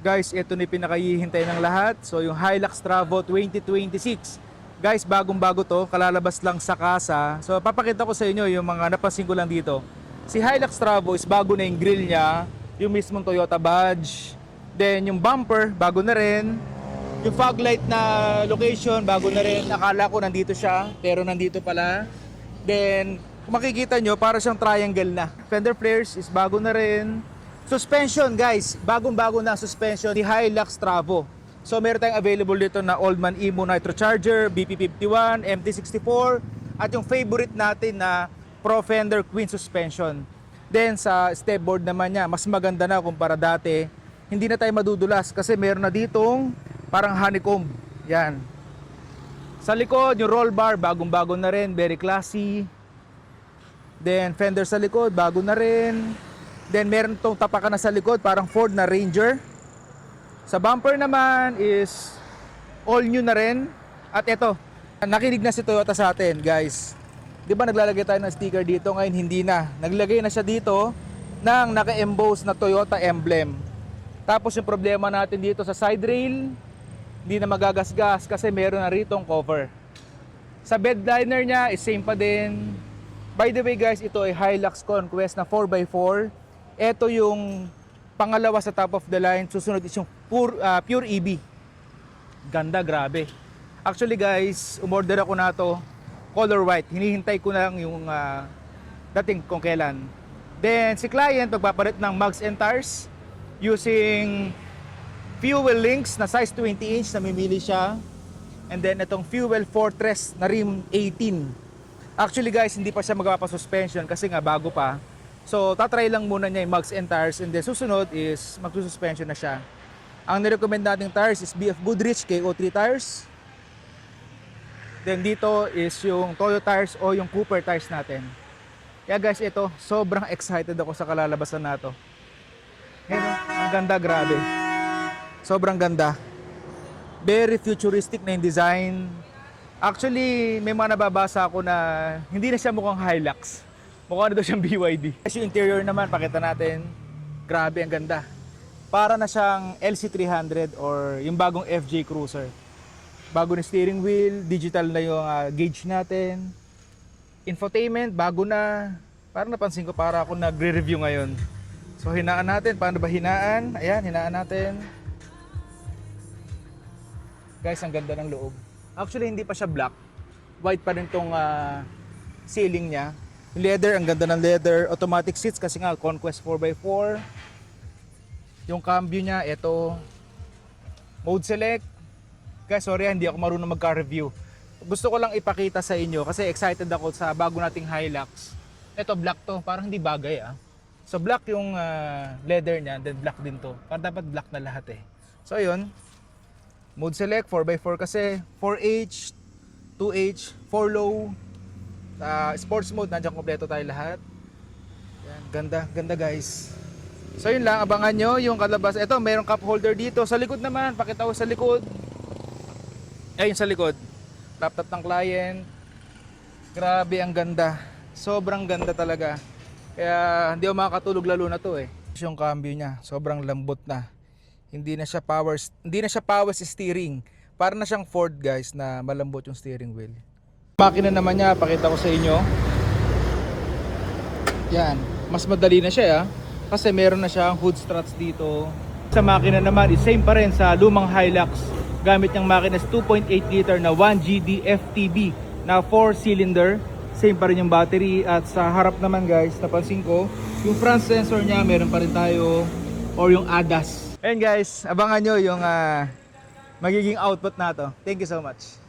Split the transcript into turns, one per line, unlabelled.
Guys, ito na yung pinakahihintay ng lahat. So yung Hilux Travo 2026. Guys, bagong-bago to, kalalabas lang sa kasa. So papakita ko sa inyo yung mga napansin ko lang dito. Si Hilux Travo is bago na yung grill niya, yung mismong Toyota badge. Then yung bumper, bago na rin. Yung fog light na location, bago na rin. Akala ko nandito siya, pero nandito pala. Then kung makikita nyo, para siyang triangle na. Fender flares is bago na rin. Suspension guys, bagong-bago na suspension ni Hilux Travo. So meron tayong available dito na Oldman Emo Nitrocharger, BP51, MT64 at yung favorite natin na Pro Fender Queen suspension. Then sa stepboard naman niya, mas maganda na kumpara dati. Hindi na tayo madudulas kasi meron na ditong parang honeycomb. Yan. Sa likod, yung roll bar, bagong-bago na rin, very classy. Then fender sa likod, bago na rin. Then meron tong tapakan na sa likod, parang Ford na Ranger. Sa bumper naman is all new na rin. At ito, nakinig na si Toyota sa atin, guys. Di ba naglalagay tayo ng sticker dito? Ngayon hindi na. Naglagay na siya dito ng naka-emboss na Toyota emblem. Tapos yung problema natin dito sa side rail, hindi na magagasgas kasi meron na ritong cover. Sa bed liner niya is same pa din. By the way guys, ito ay Hilux Conquest na 4x4. Ito yung pangalawa sa top of the line. Susunod is yung pure EV. Ganda, grabe. Actually guys, umorder ako na to color white. Hinihintay ko na lang yung dating kung kailan. Then si client magpapalit ng mugs and tires using fuel links na size 20 inch. Namimili siya. And then itong fuel fortress na rim 18. Actually guys, hindi pa siya magpapasuspension kasi nga bago pa. So, tatry lang muna niya yung mugs and tires and then susunod is magsususpension na siya. Ang nirecommend nating tires is BF Goodrich KO3 tires. Then dito is yung Toyo tires o yung Cooper tires natin. Kaya guys, ito, sobrang excited ako sa kalalabasan na to. Yan, ang ganda, grabe. Sobrang ganda. Very futuristic na yung design. Actually, may mga nababasa ako na hindi na siya mukhang Hilux. Mukha na daw siyang BYD. Kasi yung interior naman, pakita natin. Grabe, ang ganda. Para na siyang LC300 or yung bagong FJ Cruiser. Bago na steering wheel, digital na yung gauge natin. Infotainment, bago na. Parang napansin ko, para ako nagre-review ngayon. So hinaan natin, paano ba hinaan? Ayan, hinaan natin. Guys, ang ganda ng loob. Actually, hindi pa siya black. White pa rin tong ceiling niya. Leather, ang ganda ng leather. Automatic seats kasi nga Conquest 4x4. Yung cambio niya, ito. Mode select. Guys, sorry hindi ako marunong magka-review. Gusto ko lang ipakita sa inyo kasi excited ako sa bago nating Hilux. Ito black to, parang hindi bagay So black yung leather niya, then black din to. Parang dapat black na lahat So yun. Mode select, 4x4 kasi. 4H, 2H, 4 low. Sports mode, nandiyan kompleto tayo lahat. Yan, ganda, ganda guys. So yun lang, abangan nyo yung kalabas. Ito, mayroong cup holder dito. Sa likod naman, pakita ko sa likod. Ayun sa likod. Laptop ng client. Grabe, ang ganda. Sobrang ganda talaga. Kaya hindi ako makakatulog lalo na to Yung cambio niya, sobrang lambot na. Hindi na siya power steering. Para na siyang Ford guys na malambot yung steering wheel. Makina naman niya, pakita ko sa inyo. Yan, mas madali na siya kasi meron na siyang hood struts dito. Sa makina naman, same pa rin sa lumang Hilux. Gamit niyang makina is 2.8 liter na 1GD FTB na 4-cylinder. Same pa rin yung battery. At sa harap naman guys, napansin ko, yung front sensor niya, meron pa rin tayo or yung ADAS. Ayun guys, abangan nyo yung magiging output na to. Thank you so much.